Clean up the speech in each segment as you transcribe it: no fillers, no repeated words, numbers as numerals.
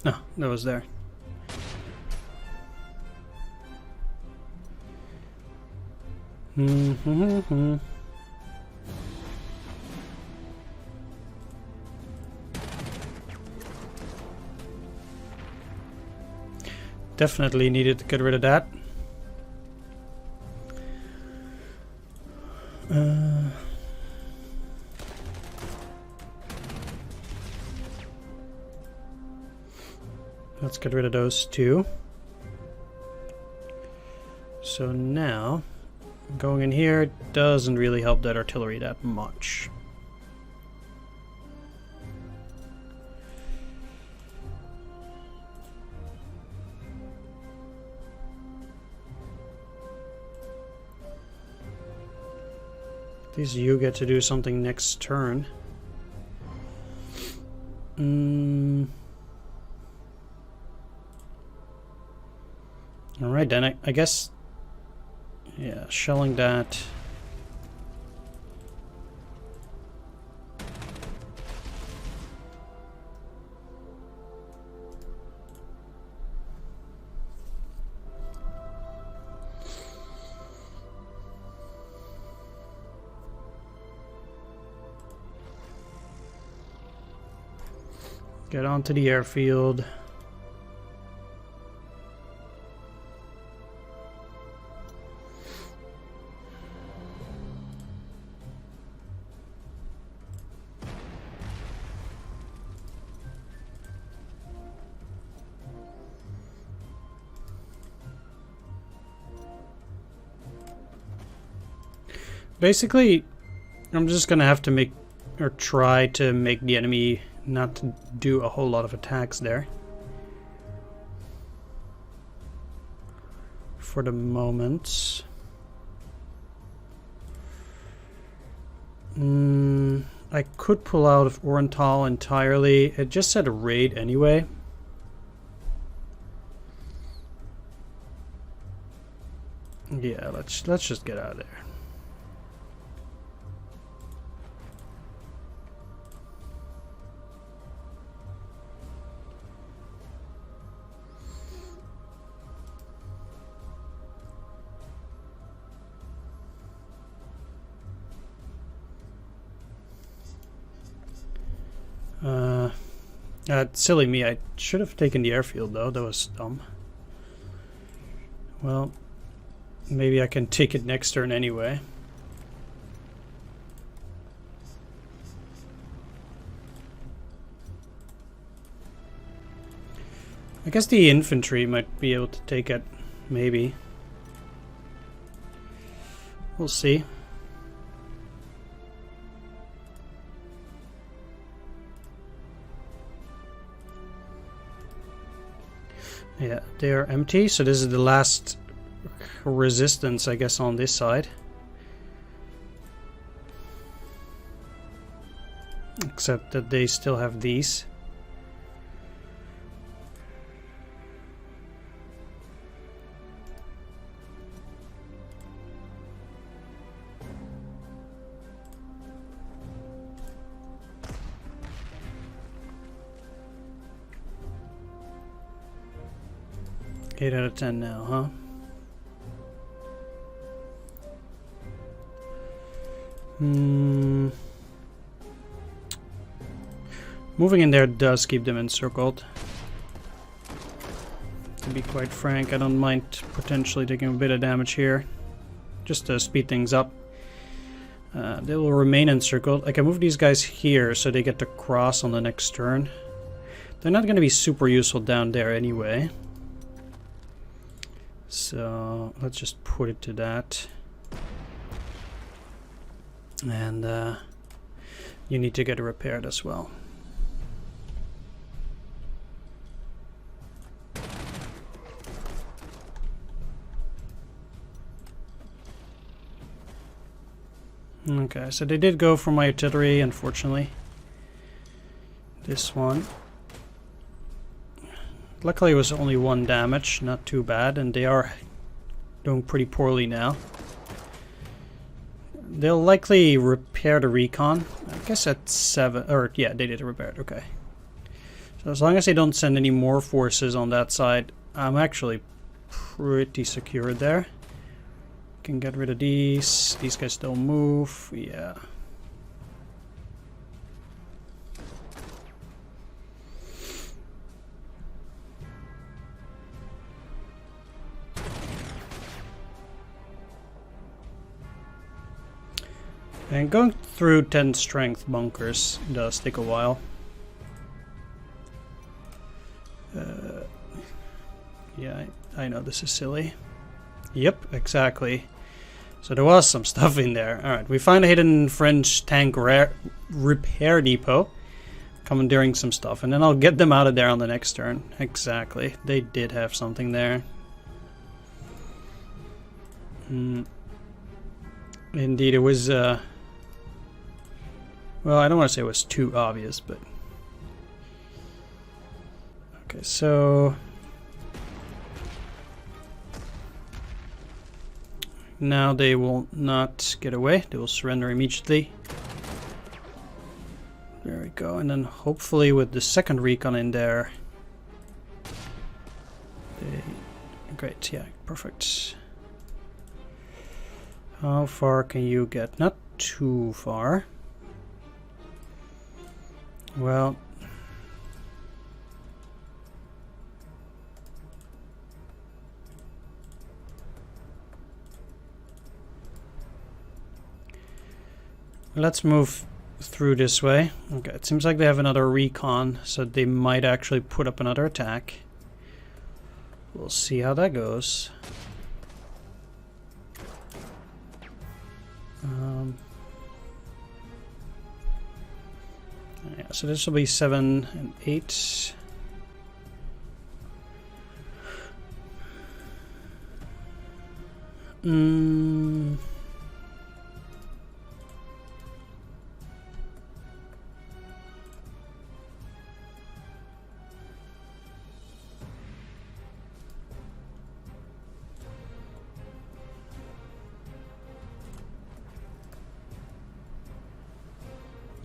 No, that was there. Definitely needed to get rid of that. Let's get rid of those two. So now, going in here doesn't really help that artillery that much. At least you get to do something next turn. Alright then, I guess... Yeah, shelling that. Get onto the airfield. Basically, I'm just gonna have to make, or try to make the enemy not to do a whole lot of attacks there. For the moment. I could pull out of Orenthal entirely. It just said a raid anyway. Yeah, let's just get out of there. Silly me, I should have taken the airfield though, that was dumb. Well, maybe I can take it next turn anyway. I guess the infantry might be able to take it, maybe. We'll see. Yeah, they are empty, so this is the last resistance, I guess, on this side. Except that they still have these. Eight out of 10 now, huh? Moving in there does keep them encircled. To be quite frank, I don't mind potentially taking a bit of damage here. Just to speed things up. They will remain encircled. I can move these guys here so they get to cross on the next turn. They're not going to be super useful down there anyway. So let's just put it to that. And you need to get it repaired as well. Okay, so they did go for my artillery, unfortunately. This one. Luckily it was only 1 damage, not too bad, and they are doing pretty poorly now. They'll likely repair the recon. I guess at 7, or yeah, they did repair it, okay. So as long as they don't send any more forces on that side, I'm actually pretty secure there. Can get rid of these. These guys don't move. Yeah. And going through 10 strength bunkers does take a while. Yeah, I know this is silly. Yep, exactly. So there was some stuff in there. Alright, we find a hidden French tank repair depot. Commandeering some stuff, and then I'll get them out of there on the next turn. Exactly. They did have something there. Indeed, it was... well, I don't want to say it was too obvious, but... Okay, so... Now they will not get away. They will surrender immediately. There we go. And then hopefully with the second recon in there... Great, yeah, perfect. How far can you get? Not too far. Well... Let's move through this way. Okay, it seems like they have another recon, so they might actually put up another attack. We'll see how that goes. Yeah, so this will be 7 and 8.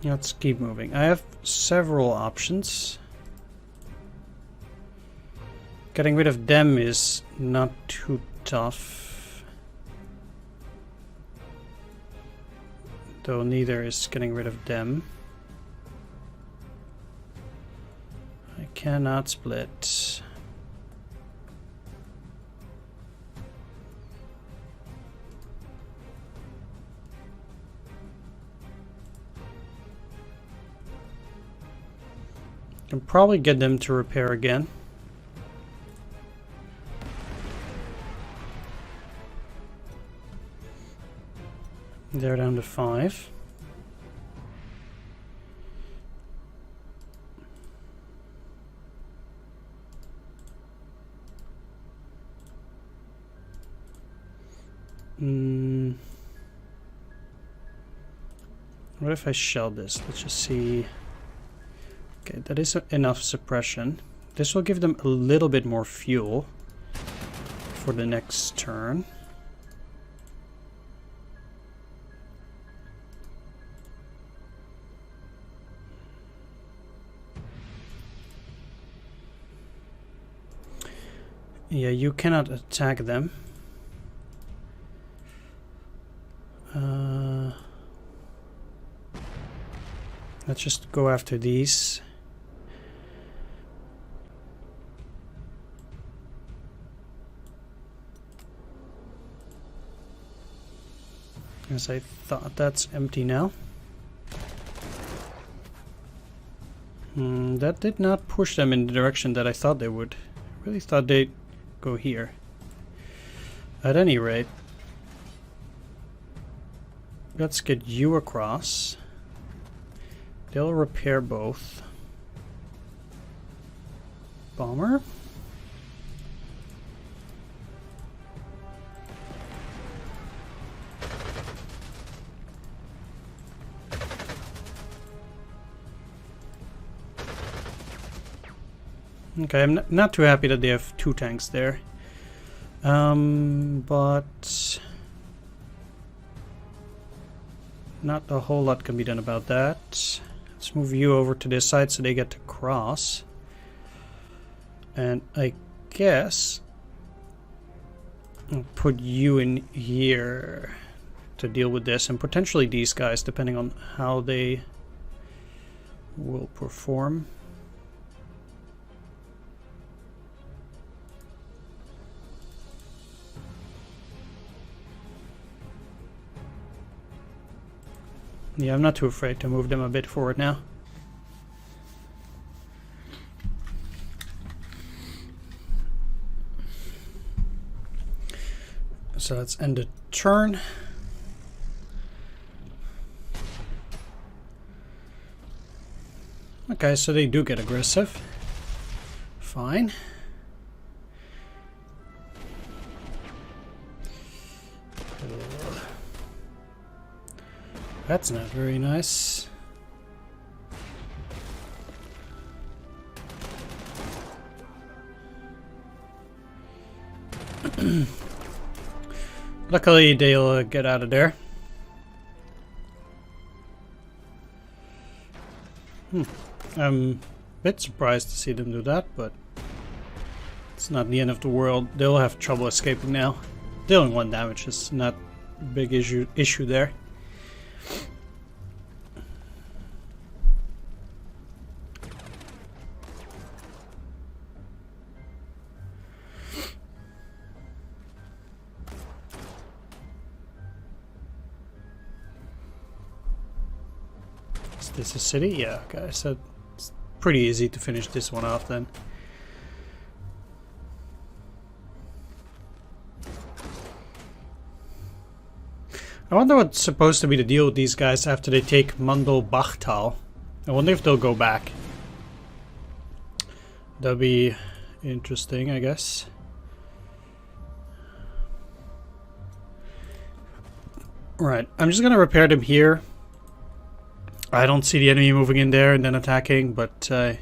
Let's keep moving. I have several options. Getting rid of them is not too tough. Though neither is getting rid of them. I cannot split. Can probably get them to repair again. They're down to 5. What if I shell this? Let's just see. Okay, that is enough suppression. This will give them a little bit more fuel for the next turn. Yeah, you cannot attack them. Let's just go after these. As I thought, that's empty now. That did not push them in the direction that I thought they would. I really thought they'd go here. At any rate, let's get you across. They'll repair both. Bomber. Okay, I'm not too happy that they have 2 tanks there. But not a whole lot can be done about that. Let's move you over to this side so they get to cross. And I guess I'll put you in here to deal with this, and potentially these guys, depending on how they will perform. Yeah, I'm not too afraid to move them a bit forward now. So let's end the turn. Okay, so they do get aggressive. Fine. That's not very nice. Luckily, they'll get out of there. I'm a bit surprised to see them do that, but it's not the end of the world. They'll have trouble escaping now. Dealing 1 damage is not a big issue there. Is this a city? Yeah, okay, so it's pretty easy to finish this one off then. I wonder what's supposed to be the deal with these guys after they take Mandel-Bachtal. I wonder if they'll go back. That'll be interesting, I guess. Right, I'm just gonna repair them here. I don't see the enemy moving in there and then attacking, but you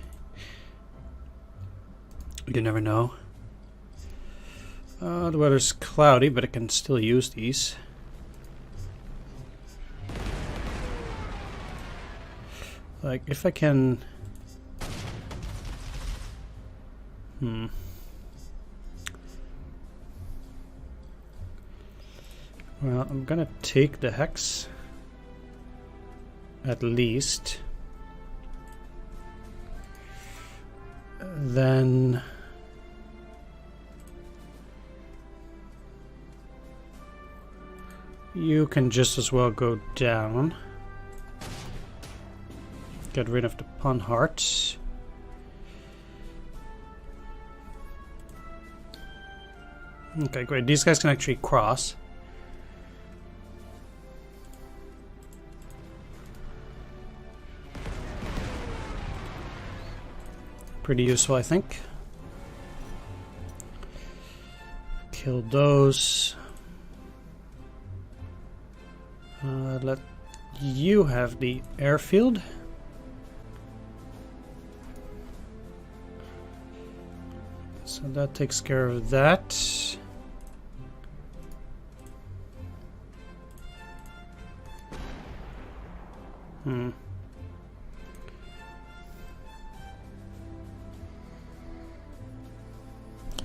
never know. The weather's cloudy, but I can still use these. Like, if I can... Well, I'm gonna take the hex. At least. Then... you can just as well go down. Get rid of the pawn hearts. Okay, great. These guys can actually cross. Pretty useful, I think. Kill those. Let you have the airfield. So that takes care of that.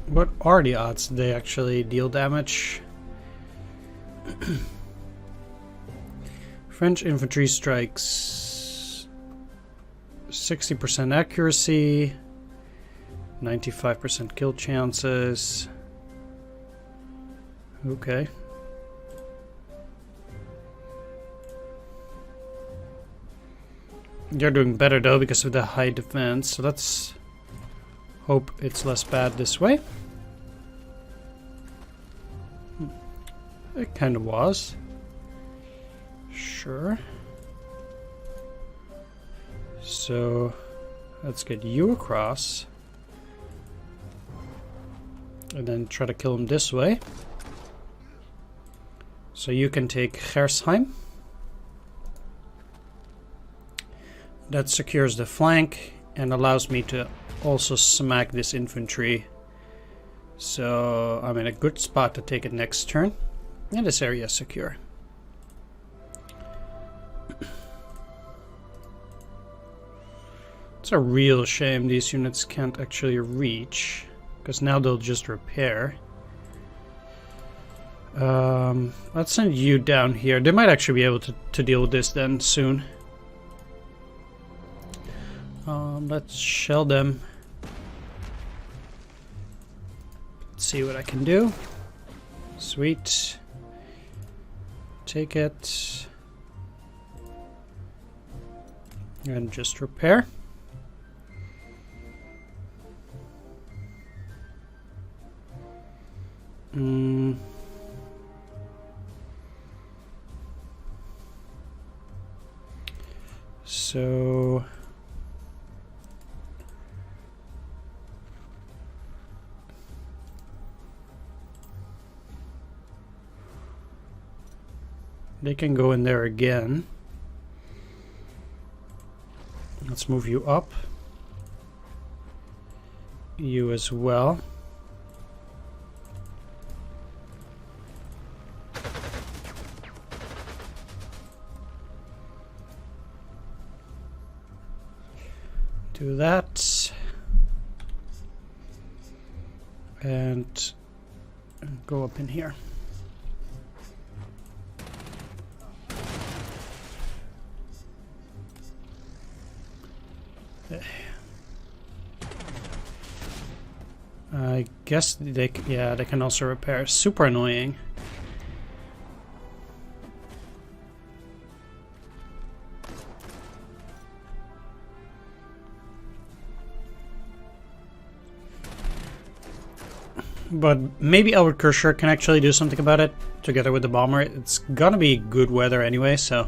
What are the odds they actually deal damage? French infantry strikes 60% accuracy, 95% kill chances. Okay. They're doing better though because of the high defense, so let's hope it's less bad this way. It kind of was. Sure. So let's get you across. And then try to kill him this way. So you can take Gersheim. That secures the flank and allows me to also smack this infantry. So I'm in a good spot to take it next turn. And this area is secure. It's a real shame these units can't actually reach, because now they'll just repair. Let's send you down here. They might actually be able to deal with this then soon. Let's shell them. Let's see what I can do. Sweet. Take it. And just repair. So they can go in there again. Let's move you up. You as well. Do that. And go up in here. I guess they can also repair. Super annoying. But maybe our Cursor can actually do something about it together with the bomber. It's gonna be good weather anyway, so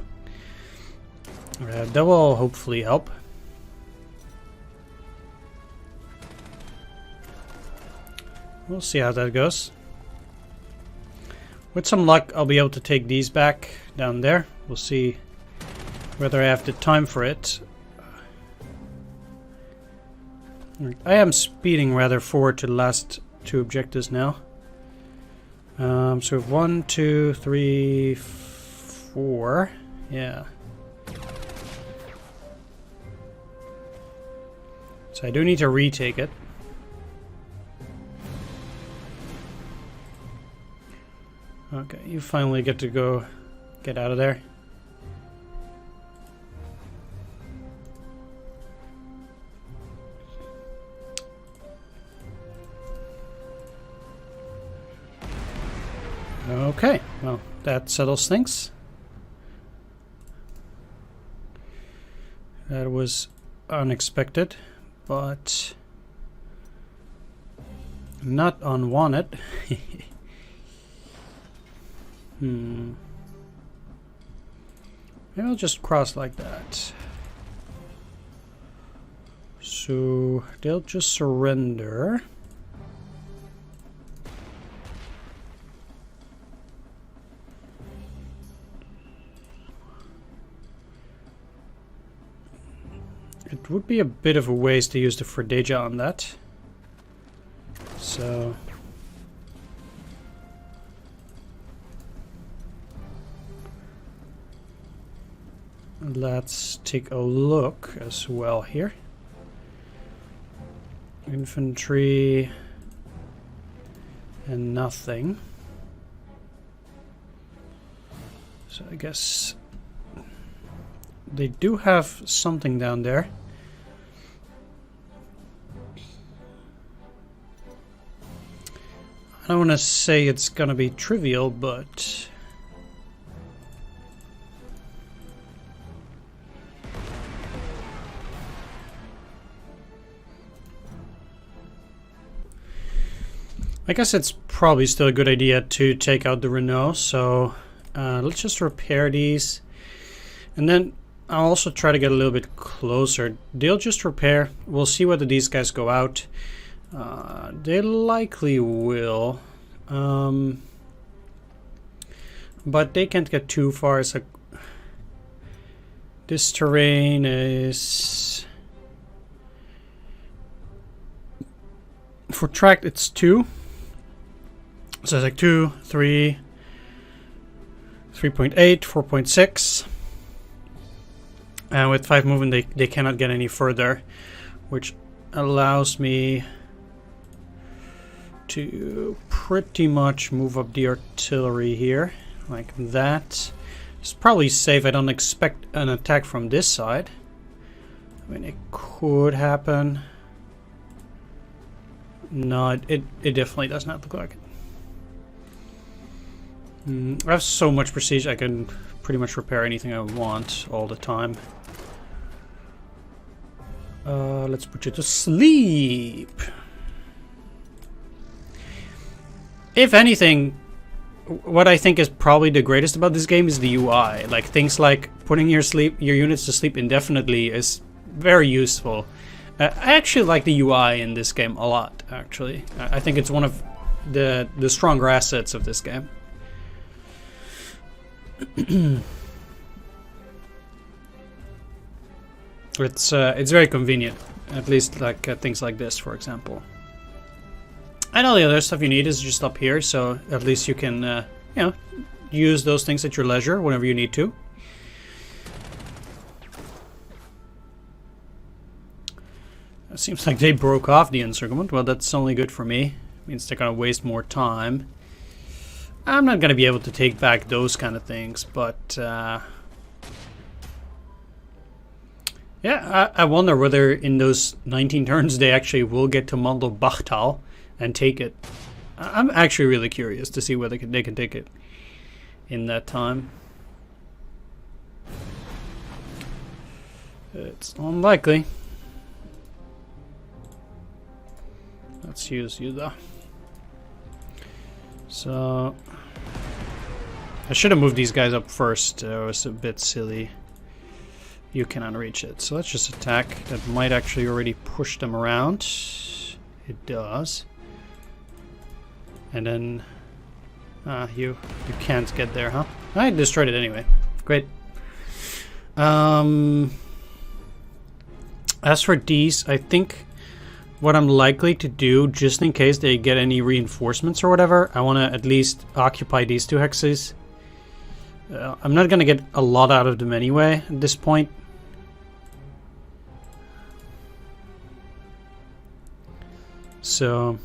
that will hopefully help. We'll see how that goes. With some luck, I'll be able to take these back down there. We'll see whether I have the time for it. I am speeding rather forward to the last two objectives now. So 1, 2, 3, 4. Yeah. So I do need to retake it. Okay, you finally get to go get out of there. Okay, well, that settles things. That was unexpected, but not unwanted. Maybe I'll just cross like that. So they'll just surrender. It would be a bit of a waste to use the Fredeja on that. So let's take a look as well here. Infantry and nothing. So I guess they do have something down there. I don't want to say it's gonna be trivial, but I guess it's probably still a good idea to take out the Renault, so let's just repair these. And then I'll also try to get a little bit closer. They'll just repair. We'll see whether these guys go out. They likely will. But they can't get too far. It's like this terrain is... For tracked, it's 2. So it's like 2, 3, 3.8, 4.6. And with 5 movement, they cannot get any further, which allows me to pretty much move up the artillery here, like that. It's probably safe. I don't expect an attack from this side. I mean, it could happen. No, it definitely does not look like it. I have so much prestige, I can pretty much repair anything I want all the time. Let's put you to sleep. If anything, what I think is probably the greatest about this game is the UI. Like things like putting your units to sleep indefinitely is very useful. I actually like the UI in this game a lot. Actually, I think it's one of the stronger assets of this game. It's very convenient, at least like things like this, for example. And all the other stuff you need is just up here, so at least you can, you know, use those things at your leisure whenever you need to. It seems like they broke off the encirclement. Well, that's only good for me. It means they're gonna waste more time. I'm not gonna be able to take back those kind of things, but yeah, I wonder whether in those 19 turns they actually will get to Mandel-Bachtal and take it. I'm actually really curious to see whether they can take it in that time. It's unlikely. Let's use you though. So I should have moved these guys up first. It was a bit silly. You cannot reach it. So let's just attack. That might actually already push them around. It does. And then you can't get there, huh? I destroyed it anyway. Great. As for these, I think what I'm likely to do, just in case they get any reinforcements or whatever, I want to at least occupy these 2 hexes. I'm not going to get a lot out of them anyway at this point. So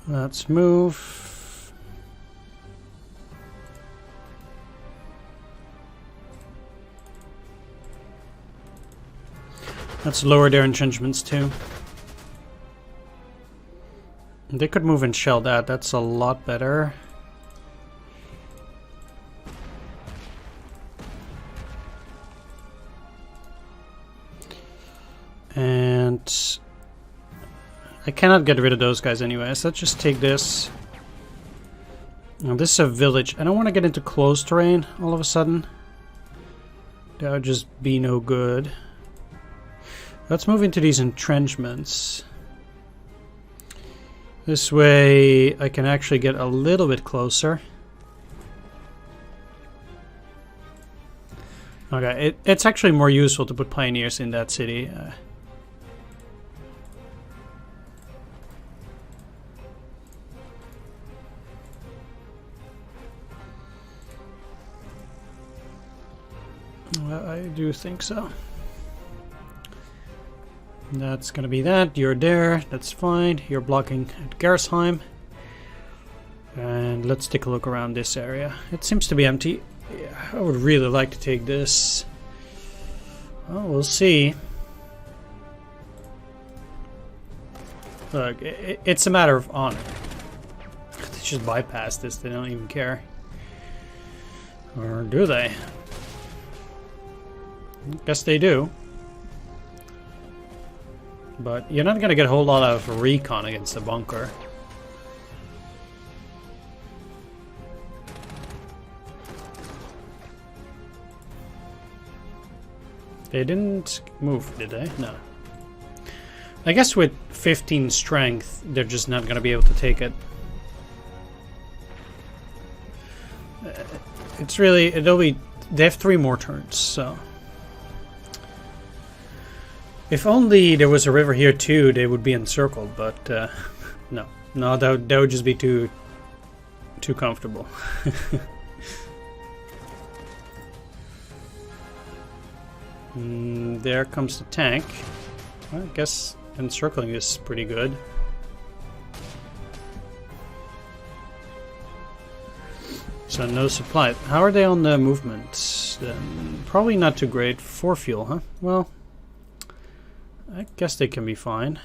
let's move. Let's lower their entrenchments too. They could move and shell that. That's a lot better. And I cannot get rid of those guys anyway, so let's just take this. Now this is a village. I don't want to get into closed terrain all of a sudden. That would just be no good. Let's move into these entrenchments. This way I can actually get a little bit closer. Okay, it's actually more useful to put pioneers in that city. I do think so. That's gonna be that. You're there. That's fine. You're blocking at Gersheim. And let's take a look around this area. It seems to be empty. Yeah, I would really like to take this. Well, we'll see. Look, it's a matter of honor. They just bypass this. They don't even care. Or do they? Guess they do. But you're not going to get a whole lot of recon against the bunker. They didn't move, did they? No. I guess with 15 strength, they're just not going to be able to take it. It's really, it'll be, they have 3 more turns, so. If only there was a river here too, they would be encircled, but no. No, that would just be too too comfortable. There comes the tank. Well, I guess encircling is pretty good. So no supply. How are they on the movement? Probably not too great. 4 fuel, huh? Well, I guess they can be fine.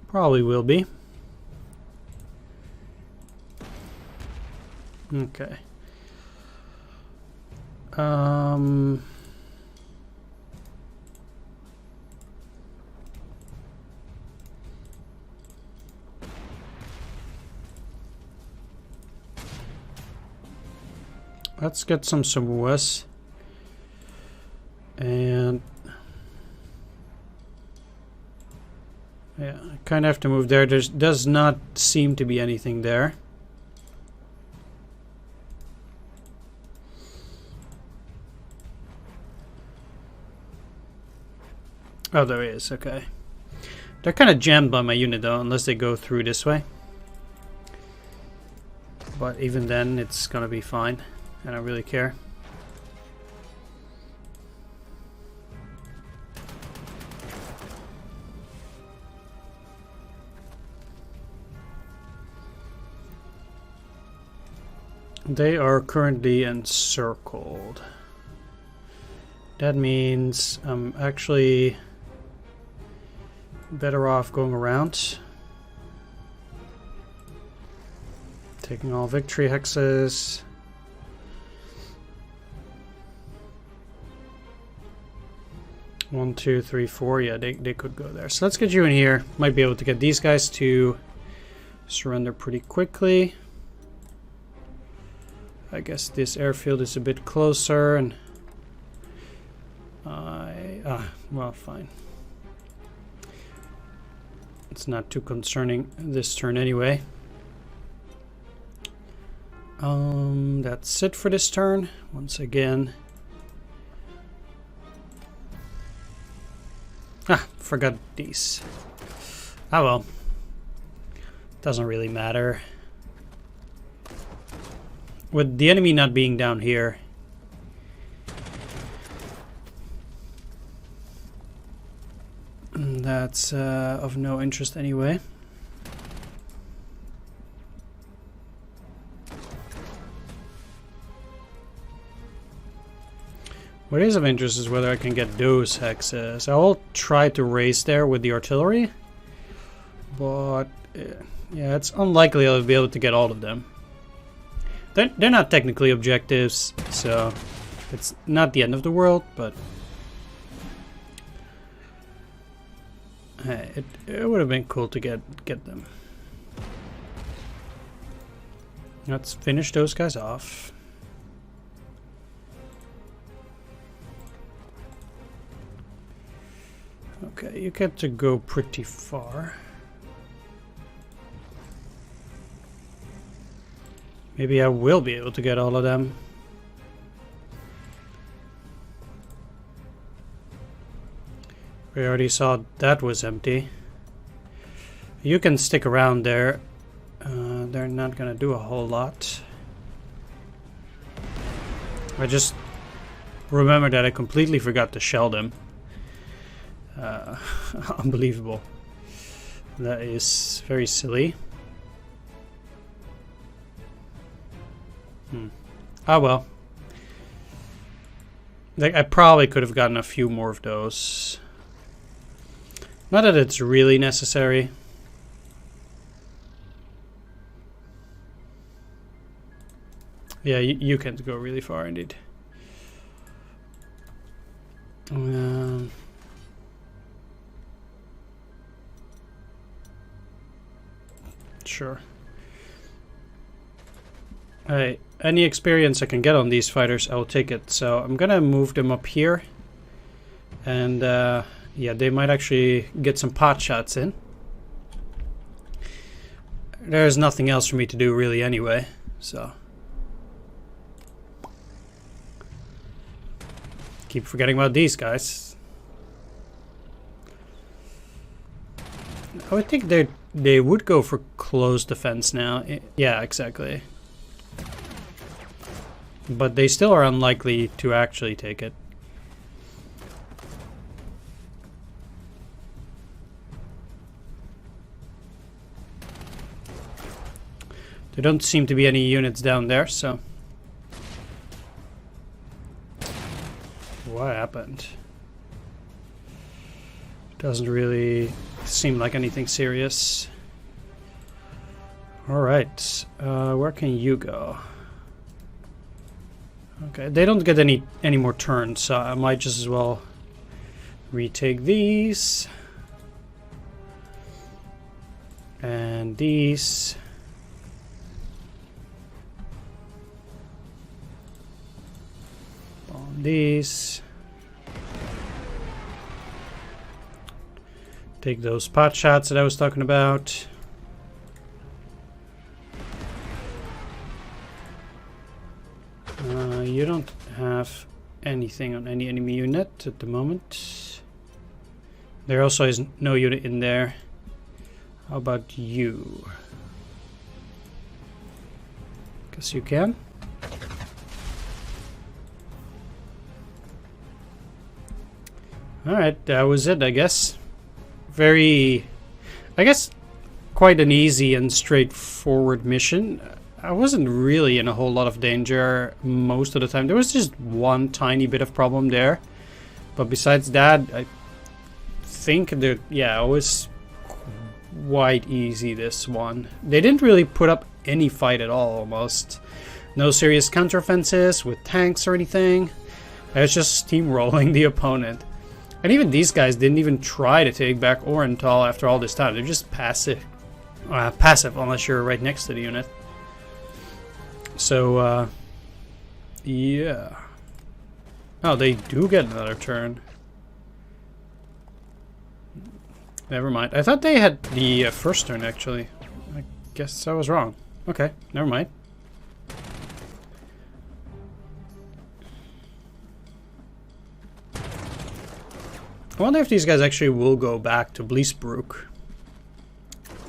Probably will be. Okay. Let's get some samoas. And yeah, I kind of have to move there. There does not seem to be anything there. Oh, there is. Okay. They're kind of jammed by my unit, though, unless they go through this way. But even then, it's gonna be fine. I don't really care. They are currently encircled. That means I'm actually better off going around. Taking all victory hexes. One, two, three, four. Yeah, they could go there. So let's get you in here. Might be able to get these guys to surrender pretty quickly. I guess this airfield is a bit closer, and well, fine. It's not too concerning this turn anyway. That's it for this turn. Once again. Forgot these. Ah well. Doesn't really matter. With the enemy not being down here, that's of no interest anyway. What is of interest is whether I can get those hexes. I'll try to race there with the artillery, but yeah, it's unlikely I'll be able to get all of them. They're not technically objectives, so it's not the end of the world, but hey, it would have been cool to get them. Let's finish those guys off. Okay, you get to go pretty far. Maybe I will be able to get all of them. We already saw that was empty. You can stick around there. They're not gonna do a whole lot. I just remember that I completely forgot to shell them. Unbelievable. That is very silly. Ah well. Like, I probably could have gotten a few more of those. Not that it's really necessary. Yeah, you can go really far indeed. Sure. Alright, any experience I can get on these fighters, I will take it. So I'm gonna move them up here. And yeah, they might actually get some pot shots in. There's nothing else for me to do really anyway, so. Keep forgetting about these guys. I would think they would go for close defense now. Yeah, exactly. But they still are unlikely to actually take it. There don't seem to be any units down there, so... What happened? Doesn't really seem like anything serious. Alright, where can you go? Okay, they don't get any more turns, so I might just as well retake these. And these. On these. Take those pot shots that I was talking about. You don't have anything on any enemy unit at the moment. There also is no unit in there. How about you? Guess you can. Alright, that was it, I guess. I guess, quite an easy and straightforward mission. I wasn't really in a whole lot of danger most of the time. There was just one tiny bit of problem there. But besides that, I think that, yeah, it was quite easy, this one. They didn't really put up any fight at all, almost. No serious counteroffenses with tanks or anything. It was just steamrolling the opponent. And even these guys didn't even try to take back Orenthal after all this time. They're just passive. Passive, unless you're right next to the unit. So, yeah. Oh, they do get another turn. Never mind. I thought they had the first turn, actually. I guess I was wrong. Okay, never mind. I wonder if these guys actually will go back to Bliesbrook.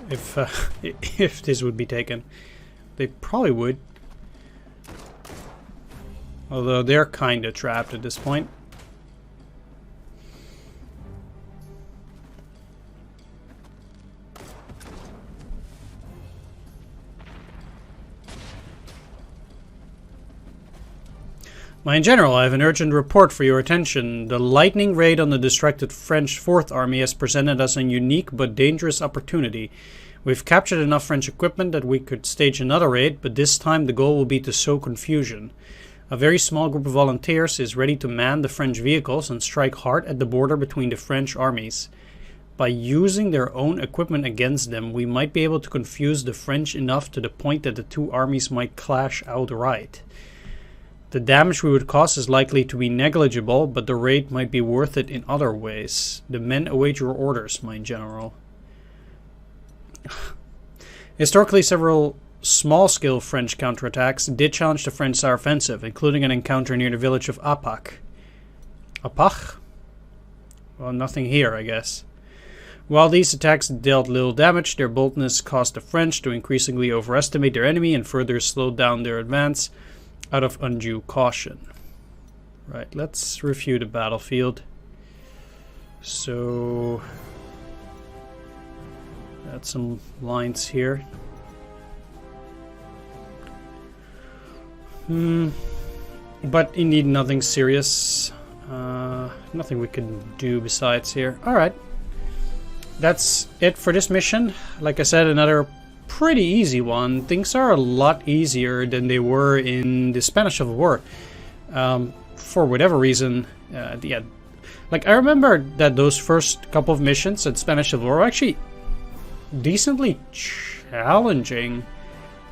If this would be taken. They probably would. Although they're kind of trapped at this point. My General, I have an urgent report for your attention. The lightning raid on the distracted French 4th Army has presented us a unique but dangerous opportunity. We've captured enough French equipment that we could stage another raid, but this time the goal will be to sow confusion. A very small group of volunteers is ready to man the French vehicles and strike hard at the border between the French armies. By using their own equipment against them, we might be able to confuse the French enough to the point that the two armies might clash outright. The damage we would cause is likely to be negligible, but the raid might be worth it in other ways. The men await your orders, my General. Historically, several small-scale French counterattacks did challenge the French Saar offensive, including an encounter near the village of Apach. Apach? Well, nothing here, I guess. While these attacks dealt little damage, their boldness caused the French to increasingly overestimate their enemy and further slowed down their advance out of undue caution. Right, let's review the battlefield. So, add some lines here. But indeed nothing serious. Nothing we can do besides here. Alright. That's it for this mission. Like I said, another pretty easy one. Things are a lot easier than they were in the Spanish Civil War. For whatever reason, yeah. Like, I remember that those first couple of missions at Spanish Civil War were actually decently challenging.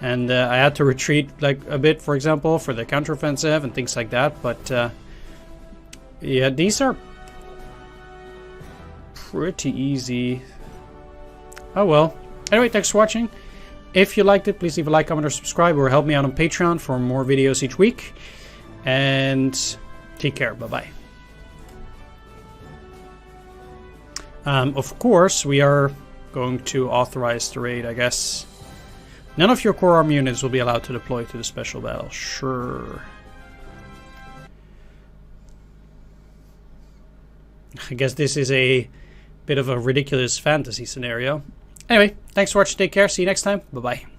And I had to retreat like a bit, for example, for the counteroffensive and things like that. But yeah, these are pretty easy. Oh well. Anyway, thanks for watching. If you liked it, please leave a like, comment, or subscribe, or help me out on Patreon for more videos each week. And take care. Bye-bye. Of course, we are going to authorize the raid, I guess. None of your core army units will be allowed to deploy to the special battle. Sure. I guess this is a bit of a ridiculous fantasy scenario. Anyway, thanks for watching. Take care. See you next time. Bye-bye.